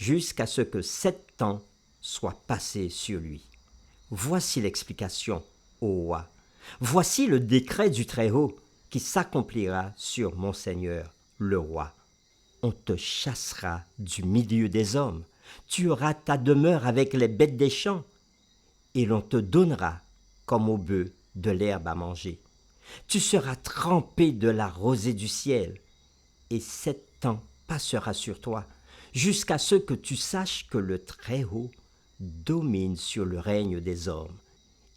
jusqu'à ce que 7 ans soient passés sur lui. Voici l'explication, ô roi. Voici le décret du Très-Haut qui s'accomplira sur mon Seigneur, le roi. On te chassera du milieu des hommes. Tu auras ta demeure avec les bêtes des champs. Et l'on te donnera, comme au bœuf, de l'herbe à manger. Tu seras trempé de la rosée du ciel. Et 7 ans passera sur toi, jusqu'à ce que tu saches que le Très-Haut domine sur le règne des hommes,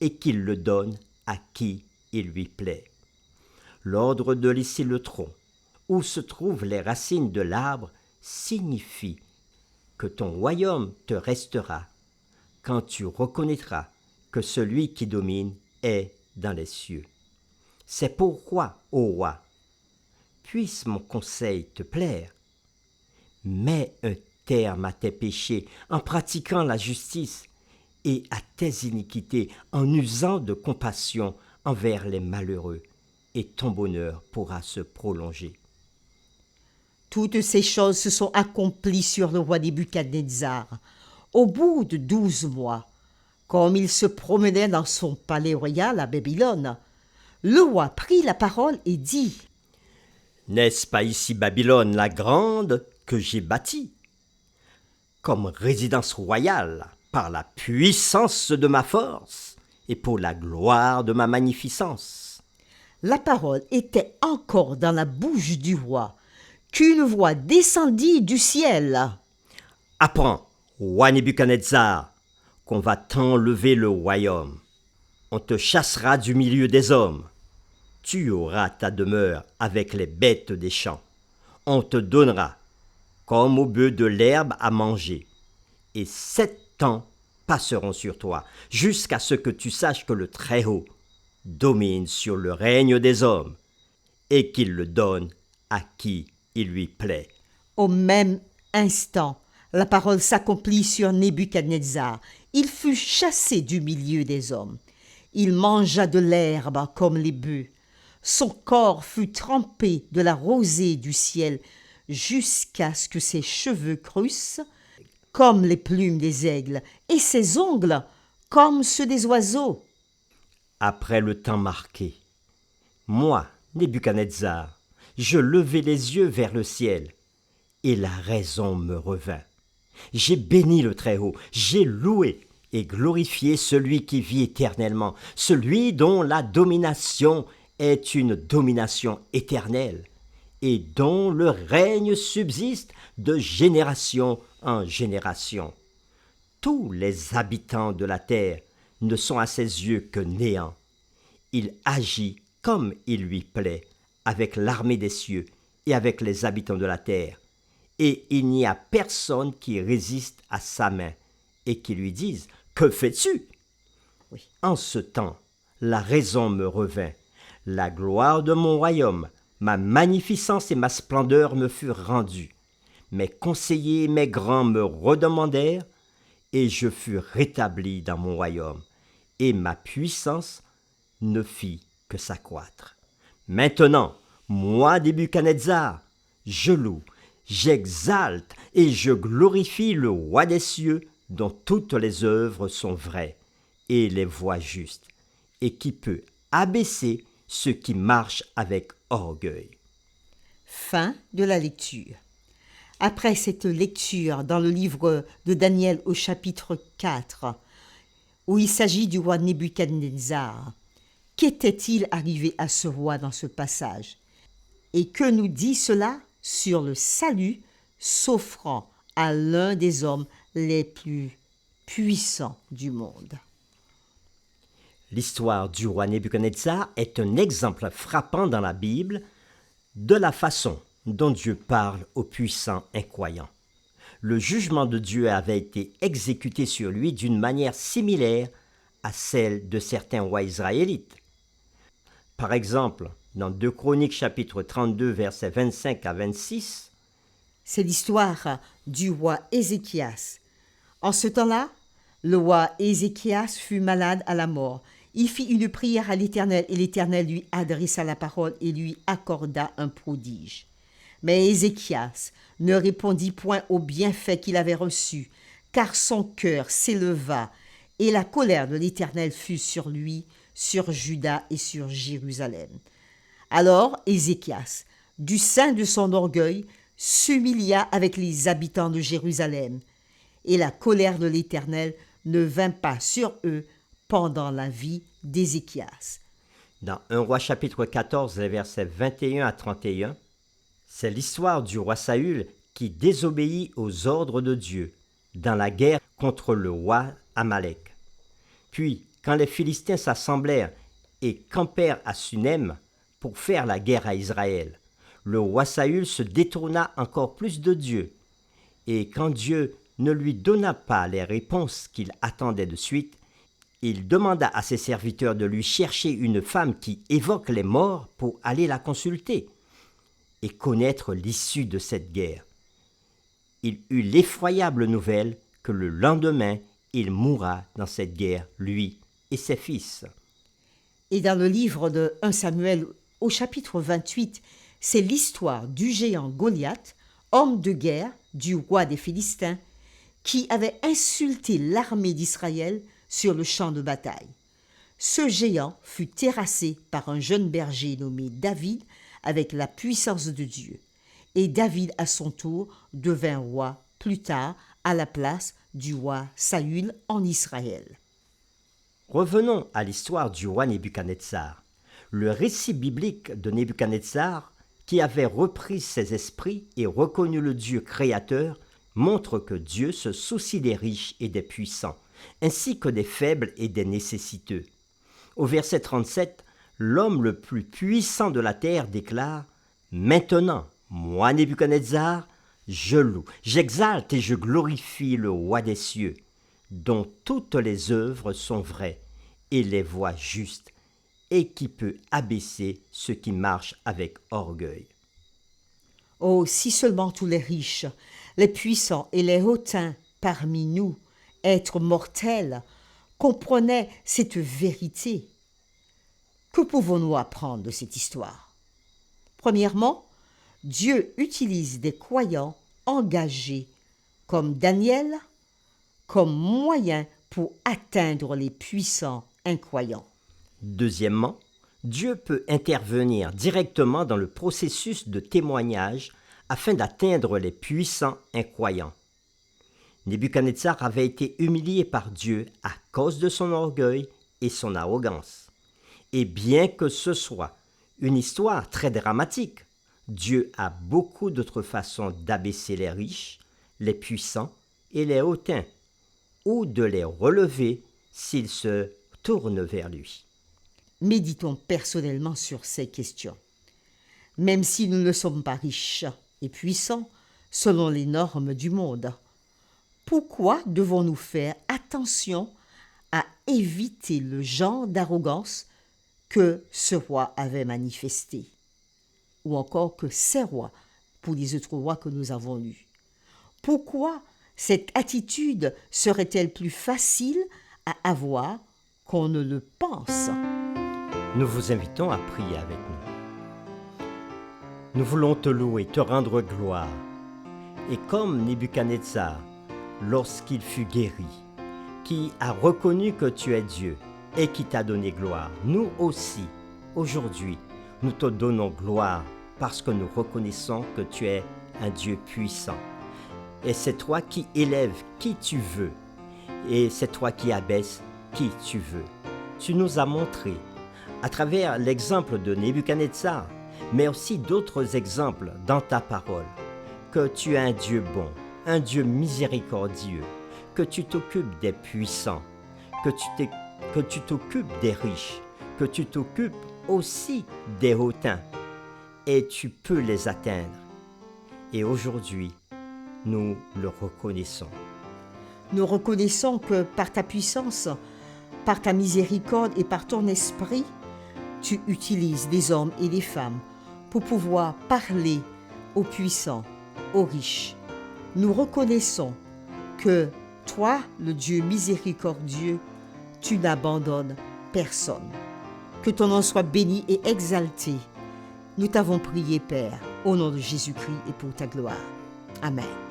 et qu'il le donne à qui il lui plaît. L'ordre de laisser le tronc, où se trouvent les racines de l'arbre, signifie que ton royaume te restera, quand tu reconnaîtras que celui qui domine est dans les cieux. C'est pourquoi, ô roi, puisse mon conseil te plaire, mets un terme à tes péchés en pratiquant la justice et à tes iniquités en usant de compassion envers les malheureux, et ton bonheur pourra se prolonger. Toutes ces choses se sont accomplies sur le roi Nebuchadnezzar. Au bout de 12 mois, comme il se promenait dans son palais royal à Babylone, le roi prit la parole et dit : « N'est-ce pas ici Babylone la grande que j'ai bâtie, comme résidence royale par la puissance de ma force et pour la gloire de ma magnificence ?» La parole était encore dans la bouche du roi qu'une voix descendit du ciel. « Apprends, roi Nebuchadnezzar, qu'on va t'enlever le royaume. On te chassera du milieu des hommes. Tu auras ta demeure avec les bêtes des champs. On te donnera, comme au bœuf, de l'herbe à manger. Et 7 ans passeront sur toi, jusqu'à ce que tu saches que le Très-Haut domine sur le règne des hommes, et qu'il le donne à qui il lui plaît. » Au même instant, la parole s'accomplit sur Nebuchadnezzar. Il fut chassé du milieu des hommes. Il mangea de l'herbe comme les bœufs. Son corps fut trempé de la rosée du ciel jusqu'à ce que ses cheveux crussent comme les plumes des aigles et ses ongles comme ceux des oiseaux. Après le temps marqué, moi, Nebuchadnezzar, je levai les yeux vers le ciel, et la raison me revint. J'ai béni le Très-Haut, j'ai loué et glorifié celui qui vit éternellement, celui dont la domination est une domination éternelle, et dont le règne subsiste de génération en génération. Tous les habitants de la terre ne sont à ses yeux que néant. Il agit comme il lui plaît, avec l'armée des cieux et avec les habitants de la terre. Et il n'y a personne qui résiste à sa main et qui lui dise « Que fais-tu » Oui. En ce temps, la raison me revint. La gloire de mon royaume, ma magnificence et ma splendeur me furent rendues. Mes conseillers et mes grands me redemandèrent, et je fus rétabli dans mon royaume, et ma puissance ne fit que s'accroître. Maintenant, moi, Nebuchadnezzar, je loue, j'exalte et je glorifie le roi des cieux, dont toutes les œuvres sont vraies et les voies justes, et qui peut abaisser ceux qui marchent avec orgueil. Fin de la lecture. Après cette lecture dans le livre de Daniel au chapitre 4, où il s'agit du roi Nebuchadnezzar, qu'était-il arrivé à ce roi dans ce passage? Et que nous dit cela sur le salut s'offrant à l'un des hommes les plus puissants du monde? L'histoire du roi Nebuchadnezzar est un exemple frappant dans la Bible de la façon dont Dieu parle aux puissants incroyants. Le jugement de Dieu avait été exécuté sur lui d'une manière similaire à celle de certains rois israélites. Par exemple, dans 2 Chroniques chapitre 32 versets 25 à 26, c'est l'histoire du roi Ézéchias. En ce temps-là, le roi Ézéchias fut malade à la mort. Il fit une prière à l'Éternel et l'Éternel lui adressa la parole et lui accorda un prodige. Mais Ézéchias ne répondit point aux bienfaits qu'il avait reçus, car son cœur s'éleva, et la colère de l'Éternel fut sur lui, sur Juda et sur Jérusalem. Alors Ézéchias, du sein de son orgueil, s'humilia avec les habitants de Jérusalem, et la colère de l'Éternel ne vint pas sur eux pendant la vie d'Ézéchias. Dans 1 Roi chapitre 14, les versets 21 à 31, c'est l'histoire du roi Saül qui désobéit aux ordres de Dieu dans la guerre contre le roi Amalek. Puis, quand les Philistins s'assemblèrent et campèrent à Sunem pour faire la guerre à Israël, le roi Saül se détourna encore plus de Dieu. Et quand Dieu ne lui donna pas les réponses qu'il attendait de suite, il demanda à ses serviteurs de lui chercher une femme qui évoque les morts pour aller la consulter et connaître l'issue de cette guerre. Il eut l'effroyable nouvelle que le lendemain, il mourra dans cette guerre, lui et ses fils. Et dans le livre de 1 Samuel, au chapitre 28, c'est l'histoire du géant Goliath, homme de guerre du roi des Philistins, qui avait insulté l'armée d'Israël sur le champ de bataille. Ce géant fut terrassé par un jeune berger nommé David avec la puissance de Dieu. Et David, à son tour, devint roi plus tard à la place du roi Saül en Israël. Revenons à l'histoire du roi Nebuchadnezzar. Le récit biblique de Nebuchadnezzar, qui avait repris ses esprits et reconnu le Dieu créateur, montre que Dieu se soucie des riches et des puissants, ainsi que des faibles et des nécessiteux. Au verset 37, l'homme le plus puissant de la terre déclare « Maintenant, moi Nebuchadnezzar, je loue, j'exalte et je glorifie le roi des cieux, dont toutes les œuvres sont vraies et les voies justes, et qui peut abaisser ceux qui marchent avec orgueil. » Oh, si seulement tous les riches, les puissants et les hautains parmi nous, êtres mortels, comprenaient cette vérité. Que pouvons-nous apprendre de cette histoire? Premièrement, Dieu utilise des croyants engagés, comme Daniel, comme moyen pour atteindre les puissants incroyants. Deuxièmement, Dieu peut intervenir directement dans le processus de témoignage afin d'atteindre les puissants incroyants. Nebuchadnezzar avait été humilié par Dieu à cause de son orgueil et son arrogance. Et bien que ce soit une histoire très dramatique, Dieu a beaucoup d'autres façons d'abaisser les riches, les puissants et les hautains, ou de les relever s'ils se tournent vers lui. Méditons personnellement sur ces questions. Même si nous ne sommes pas riches et puissants selon les normes du monde, pourquoi devons-nous faire attention à éviter le genre d'arrogance que ce roi avait manifesté, ou encore que ces rois pour les autres rois que nous avons lus? Pourquoi cette attitude serait-elle plus facile à avoir qu'on ne le pense? Nous vous invitons à prier avec nous. Nous voulons te louer, te rendre gloire. Et comme Nebuchadnezzar, lorsqu'il fut guéri, qui a reconnu que tu es Dieu et qui t'a donné gloire, nous aussi, aujourd'hui, nous te donnons gloire parce que nous reconnaissons que tu es un Dieu puissant. Et c'est toi qui élèves qui tu veux. Et c'est toi qui abaisses qui tu veux. Tu nous as montré, à travers l'exemple de Nebuchadnezzar, mais aussi d'autres exemples dans ta parole, que tu es un Dieu bon, un Dieu miséricordieux, que tu t'occupes des puissants, que tu t'occupes des riches, que tu t'occupes aussi des hautains, et tu peux les atteindre. Et aujourd'hui, nous le reconnaissons. Nous reconnaissons que par ta puissance, par ta miséricorde et par ton esprit, tu utilises des hommes et des femmes pour pouvoir parler aux puissants, aux riches. Nous reconnaissons que toi, le Dieu miséricordieux, tu n'abandonnes personne. Que ton nom soit béni et exalté. Nous t'avons prié, Père, au nom de Jésus-Christ et pour ta gloire. Amen.